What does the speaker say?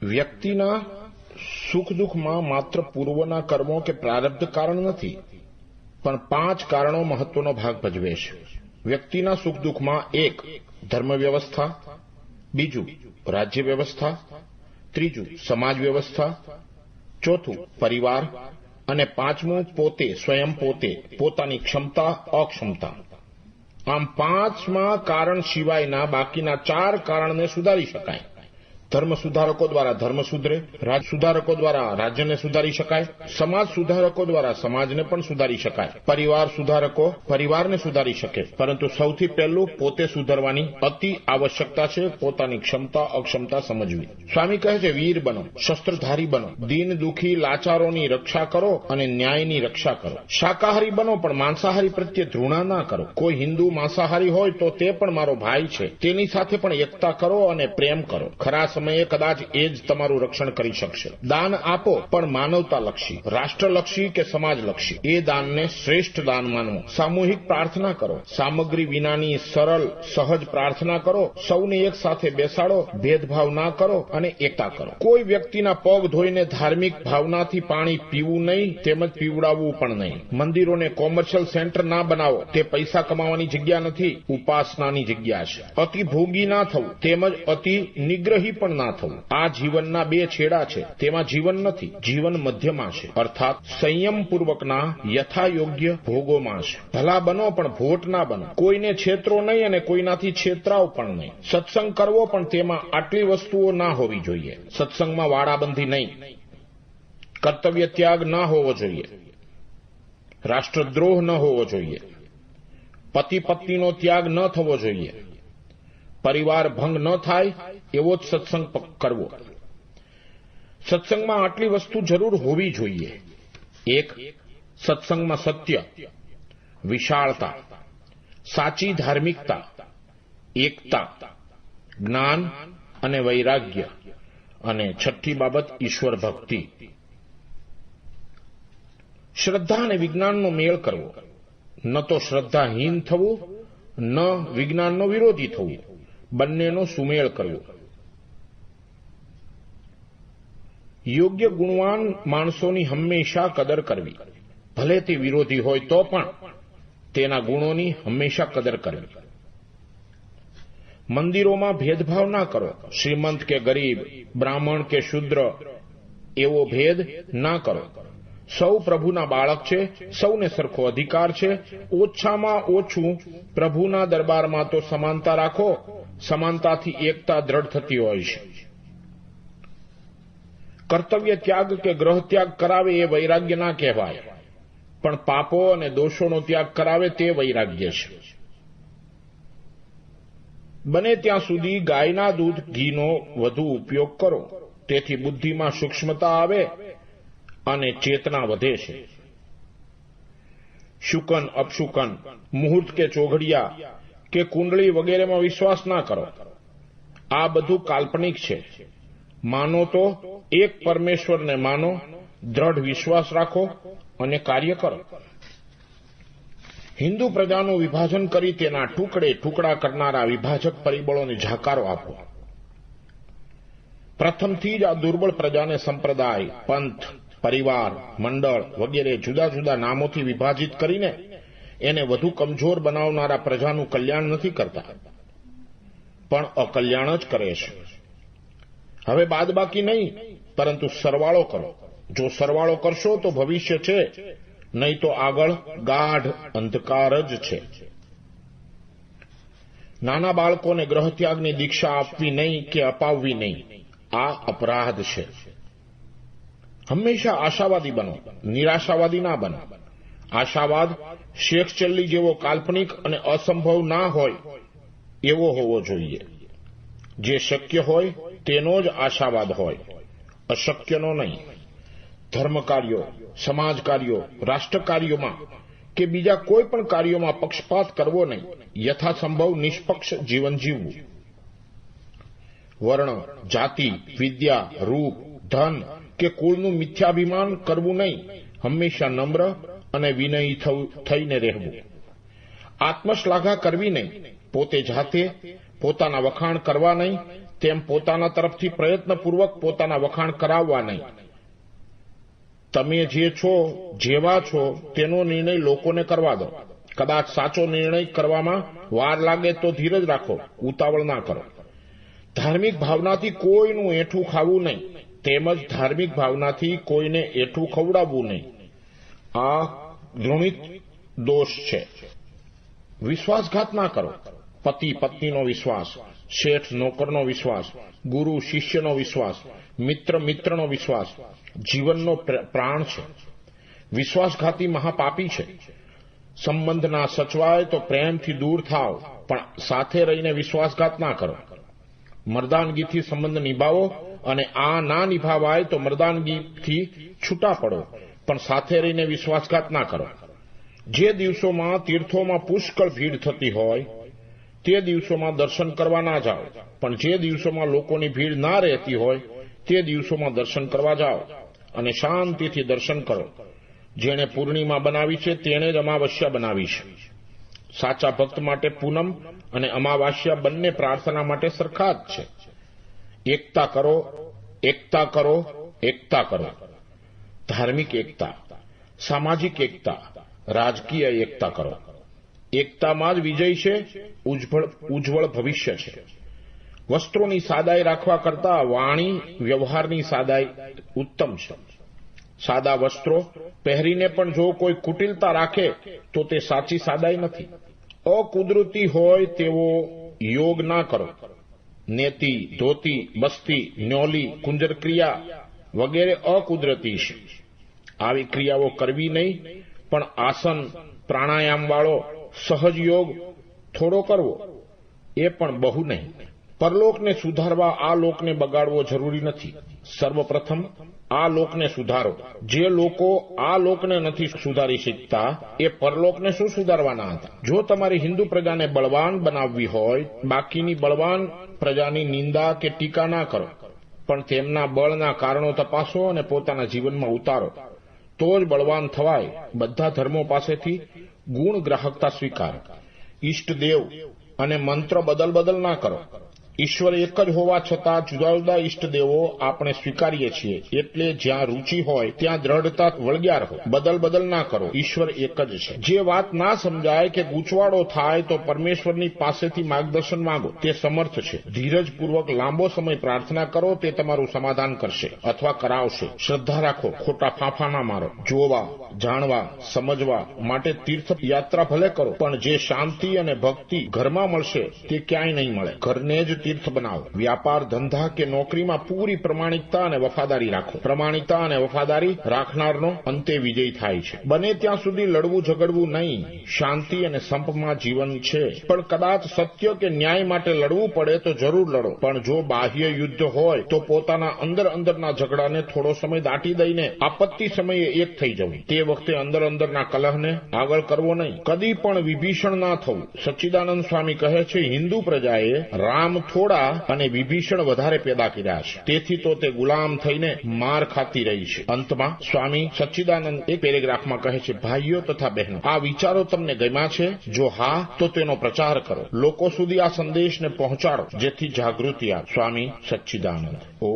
વ્યક્તિના સુખ દુઃખમાં માત્ર પૂર્વના કર્મો કે પ્રારબ્ધ કારણ નથી, પણ 5 કારણો મહત્વનો ભાગ ભજવે છે. વ્યક્તિના સુખ દુઃખમાં 1 ધર્મ વ્યવસ્થા, 2 રાજ્ય વ્યવસ્થા, 3 સમાજ વ્યવસ્થા, 4 પરિવાર અને 5 પોતે સ્વયં પોતાની ક્ષમતા અક્ષમતા. આમ 5મા કારણ સિવાયના બાકીના 4 કારણને સુધારી શકાય. ધર્મ સુધારકો દ્વારા ધર્મ સુધરે, રાજ સુધારકો દ્વારા રાજ્યને સુધારી શકાય, સમાજ સુધારકો દ્વારા સમાજને પણ સુધારી શકાય, પરિવાર સુધારકો પરિવારને સુધારી શકે. પરંતુ સૌથી પહેલું પોતે સુધરવાની અતિ આવશ્યકતા છે. પોતાની ક્ષમતા અક્ષમતા સમજવી. સ્વામી કહે છે, વીર બનો, શસ્ત્રધારી બનો, દીન દુઃખી લાચારોની રક્ષા કરો અને ન્યાયની રક્ષા કરો. શાકાહારી બનો, પણ માંસાહારી પ્રત્યે ધૃણા ના કરો. કોઈ હિન્દુ માંસાહારી હોય તો તે પણ મારો ભાઈ છે, તેની સાથે પણ એકતા કરો અને પ્રેમ કરો. ખરા સમયે કદાચ એ જ તમારું રક્ષણ કરી શકશે. દાન આપો, પણ માનવતાલક્ષી, રાષ્ટ્રલક્ષી કે સમાજલક્ષી. એ દાનને શ્રેષ્ઠ દાન માનવો. સામૂહિક પ્રાર્થના કરો. સામગ્રી વિનાની સરળ સહજ પ્રાર્થના કરો. સૌને એક સાથે બેસાડો, ભેદભાવ ના કરો અને એકતા કરો. કોઈ વ્યક્તિના પગ ધોઈને ધાર્મિક ભાવનાથી પાણી પીવું નહીં, તેમજ પીવડાવવું પણ નહીં. મંદિરોને કોમર્શિયલ સેન્ટર ના બનાવો. તે પૈસા કમાવાની જગ્યા નથી, ઉપાસનાની જગ્યા છે. અતિ ભોગી ના થવું, તેમજ અતિ નિગ્રહી પણ ના થવું. આ જીવનના 2 છેડા છે, તેમાં જીવન નથી. જીવન મધ્યમાં છે, અર્થાત સંયમપૂર્વકના યથાયોગ્ય ભોગોમાં છે. ભલા બનો, પણ ભોટ ના બનો. કોઈને છેતરો નહીં અને કોઈનાથી છેતરાવ પણ નહીં. સત્સંગ કરવો, પણ તેમાં આટલી વસ્તુઓ ના હોવી જોઈએ. સત્સંગમાં વાડાબંધી નહીં, કર્તવ્ય ત્યાગ ના હોવો જોઈએ, રાષ્ટ્રદ્રોહ ન હોવો જોઈએ, પતિ પત્નીનો ત્યાગ ન થવો જોઈએ, પરિવાર ભંગ ન થાય એવો જ સત્સંગ કરવો. સત્સંગમાં આટલી વસ્તુ જરૂર હોવી જોઈએ. 1 સત્સંગમાં સત્ય, વિશાળતા, સાચી ધાર્મિકતા, એકતા, જ્ઞાન અને વૈરાગ્ય. અને 6ઠી બાબત ઈશ્વર ભક્તિ. શ્રદ્ધા અને વિજ્ઞાનનો મેળ કરવો. ન તો શ્રદ્ધાહીન થવું, ન વિજ્ઞાનનો વિરોધી થવું. બંનેનો સુમેળ કરવો. યોગ્ય ગુણવાન માણસોની હંમેશા કદર કરવી. ભલે તે વિરોધી હોય તો પણ તેના ગુણોની હંમેશા કદર કરવી. મંદિરોમાં ભેદભાવ ના કરો. શ્રીમંત કે ગરીબ, બ્રાહ્મણ કે શૂદ્ર એવો ભેદ ના કરો. સૌ પ્રભુના બાળક છે, સૌને સરખો અધિકાર છે. ઓછામાં ઓછું પ્રભુના દરબારમાં તો સમાનતા રાખો. સમાનતાથી એકતા દ્રઢ થતી હોય છે. કર્તવ્ય ત્યાગ કે ગ્રહ ત્યાગ કરાવે એ વૈરાગ્ય ના કહેવાય, પણ પાપો અને દોષોનો ત્યાગ કરાવે તે વૈરાગ્ય છે. બને ત્યાં સુધી ગાયના દૂધ ઘીનો વધુ ઉપયોગ કરો. તેથી બુદ્ધિમાં સૂક્ષ્મતા આવે અને ચેતના વધે છે. શુકન અપશુકન, મુહૂર્ત કે ચોઘડિયા કે કુંડળી વગેરેમાં વિશ્વાસ ના કરો. આ બધું કાલ્પનિક છે. માનો તો એક પરમેશ્વરને માનો, દ્રઢ વિશ્વાસ રાખો અને કાર્ય કરો. હિન્દુ પ્રજાનું વિભાજન કરી તેના ટુકડા કરનારા વિભાજક પરિબળોને જાકારો આપો. પ્રથમથી જ આ દુર્બળ પ્રજાને સંપ્રદાય, પંથ, પરિવાર, મંડળ વગેરે જુદા જુદા નામોથી વિભાજિત કરીને એને વધુ કમજોર બનાવનારા પ્રજાનું કલ્યાણ નથી કરતા, પણ અકલ્યાણ જ કરે છે. હવે બાદબાકી નહીં, પરંતુ સરવાળો કરો. જો સરવાળો કરશો તો ભવિષ્ય છે, નહીં તો આગળ ગાઢ અંધકાર જ છે. નાના બાળકોને ગ્રહત્યાગની દીક્ષા આપવી નહીં કે અપાવવી નહીં. આ અપરાધ છે. હંમેશા આશાવાદી બનો, નિરાશાવાદી ના બનો. આશાવાદ શેખ ચલ્લી જેવો કાલ્પનિક અને અસંભવ ના હોય એવો હોવો જોઈએ. જે શક્ય હોય તેનો જ આશાવાદ હોય, અશક્યનો નહીં. ધર્મ કાર્યો, સમાજ કાર્યો, રાષ્ટ્ર કાર્યોમાં કે બીજા કોઈ પણ કાર્યોમાં પક્ષપાત કરવો નહીં. યથાસંભવ નિષ્પક્ષ જીવન જીવવું. વર્ણ, જાતિ, વિદ્યા, રૂપ, ધન કે કુળનું મિથ્યાભિમાન કરવું નહીં. હંમેશા નમ્ર અને વિનયી થઈને રહેવું. આત્મશ્લાઘા કરવી નહીં. પોતે જાતે પોતાના વખાણ કરવા નહીં. તેમ પોતાના તરફથી પ્રયત્નપૂર્વક પોતાના વખાણ કરાવવા નહીં. તમે જે છો, જેવા છો, તેનો નિર્ણય લોકોને કરવા દો. કદાચ સાચો નિર્ણય કરવામાં વાર લાગે તો ધીરજ રાખો, ઉતાવળ ના કરો. ધાર્મિક ભાવનાથી કોઈનું એઠું ખાવું નહીં, તેમજ ધાર્મિક ભાવનાથી કોઈને એઠું ખવડાવવું નહીં. આ ઘૃણિત દોષ છે. વિશ્વાસઘાત ના કરો. પતિ પત્નીનો વિશ્વાસ, શેઠ નોકરનો વિશ્વાસ, ગુરુ શિષ્યનો વિશ્વાસ, મિત્ર મિત્રનો વિશ્વાસ જીવનનો પ્રાણ છે. વિશ્વાસઘાતી મહાપાપી છે. સંબંધ ના સચવાય તો પ્રેમથી દૂર થાવ, પણ સાથે રહીને વિશ્વાસઘાત ના કરો. મર્દાનગીથી સંબંધ નિભાવો, અને આ ના નિભાવાય તો મર્દાનગીથી છૂટા પડો, પણ સાથે રહીને વિશ્વાસઘાત ના કરો. જે દિવસોમાં તીર્થોમાં પુષ્કળ ભીડ થતી હોય તે દિવસોમાં દર્શન કરવા ના જાઓ, પણ જે દિવસોમાં લોકોની ભીડ ના રહેતી હોય તે દિવસોમાં દર્શન કરવા જાઓ અને શાંતિથી દર્શન કરો. જેણે પૂર્ણિમા બનાવી છે તેણે જ અમાવસ્યા બનાવી છે. સાચા ભક્ત માટે પૂનમ અને અમાવાસ્યા બંને પ્રાર્થના માટે સરખા જ છે. એકતા કરો, એકતા કરો, એકતા કરો. ધાર્મિક એકતા, સામાજિક એકતા, રાજકીય એકતા કરો. એકતામાં જ વિજય છે, ઉજ્જવળ ભવિષ્ય છે. વસ્ત્રોની સાદાઈ રાખવા કરતા વાણી વ્યવહારની સાદાઈ ઉત્તમ છે. સાદા વસ્ત્રો પહેરીને પણ જો કોઈ કુટિલતા રાખે તો તે સાચી સાદાઈ નથી. અકુદરતી હોય તેવો યોગ ના કરો. નેતિ, ધોતી, બસ્તી, ન્યોલી, કુંજર ક્રિયા વગેરે અકુદરતી છે. આવી ક્રિયાઓ કરવી નહીં, પણ આસન પ્રાણાયામ વાળો સહજ યોગ થોડો કરવો, એ પણ બહુ નહીં. પરલોકને સુધારવા આ લોકને બગાડવો જરૂરી નથી. સર્વપ્રથમ આ લોકને સુધારો. જે લોકો આ લોકને નથી સુધારી શકતા એ પરલોકને શું સુધારવાના હતા? જો તમારી હિન્દુ પ્રજાને બળવાન બનાવવી હોય, બાકીની બળવાન પ્રજાની નિંદા કે ટીકા ના કરો, પણ તેમના બળના કારણો તપાસો અને પોતાના જીવનમાં ઉતારો, તો જ બળવાન થવાય. બધા ધર્મો પાસેથી ગુણ ગ્રાહકતા સ્વીકાર. ઈષ્ટદેવ અને મંત્ર બદલ ના કરો. ઈશ્વર એક જ હોવા છતાં જુદા જુદા ઈષ્ટદેવો આપણે સ્વીકારીએ છીએ, એટલે જ્યાં રૂચિ હોય ત્યાં દ્રઢતા વળગ્યા રહો. બદલ ના કરો. ઈશ્વર એક જ છે. જે વાત ના સમજાય કે ગૂંચવાડો થાય તો પરમેશ્વરની પાસેથી માર્ગદર્શન માંગો, તે સમર્થ છે. ધીરજપૂર્વક લાંબો સમય પ્રાર્થના કરો, તે તમારું સમાધાન કરશે અથવા કરાવશે. શ્રદ્ધા રાખો, ખોટા ફાંફા ના મારો. જોવા, જાણવા, સમજવા માટે તીર્થ યાત્રા ભલે કરો, પણ જે શાંતિ અને ભક્તિ ઘરમાં મળશે તે ક્યાંય નહીં મળે. ઘરને જ તીર્થ બનાવો. વ્યાપાર, ધંધા કે નોકરીમાં પૂરી પ્રમાણિકતા અને વફાદારી રાખો. પ્રમાણિકતા અને વફાદારી રાખનારનો અંતે વિજય થાય છે. બને ત્યાં સુધી લડવું ઝઘડવું નહીં. શાંતિ અને સંપમાં જીવન છે, પણ કદાચ સત્ય કે ન્યાય માટે લડવું પડે તો જરૂર લડો. પણ જો બાહ્ય યુદ્ધ હોય તો પોતાના અંદરના ઝઘડાને થોડો સમય દાટી દઈને આપત્તિ સમયે એક થઈ જવું. તે વખતે અંદરના કલહને આગળ કરવો નહીં. કદી પણ વિભીષણ ના થવું. સચ્ચિદાનંદ સ્વામી કહે છે, હિન્દુ પ્રજાએ રામ થોડા અને વિભીષણ વધારે પેદા કર્યા છે, તેથી તો તે ગુલામ થઈને માર ખાતી રહી છે. અંતમાં સ્વામી સચ્ચિદાનંદ એક પેરેગ્રાફમાં કહે છે, ભાઈઓ તથા બહેનો, આ વિચારો તમને ગમ્યા છે? જો હા, તો તેનો પ્રચાર કરો. લોકો સુધી આ સંદેશને પહોંચાડો, જેથી જાગૃતિ આવે. સ્વામી સચ્ચિદાનંદ. ઓ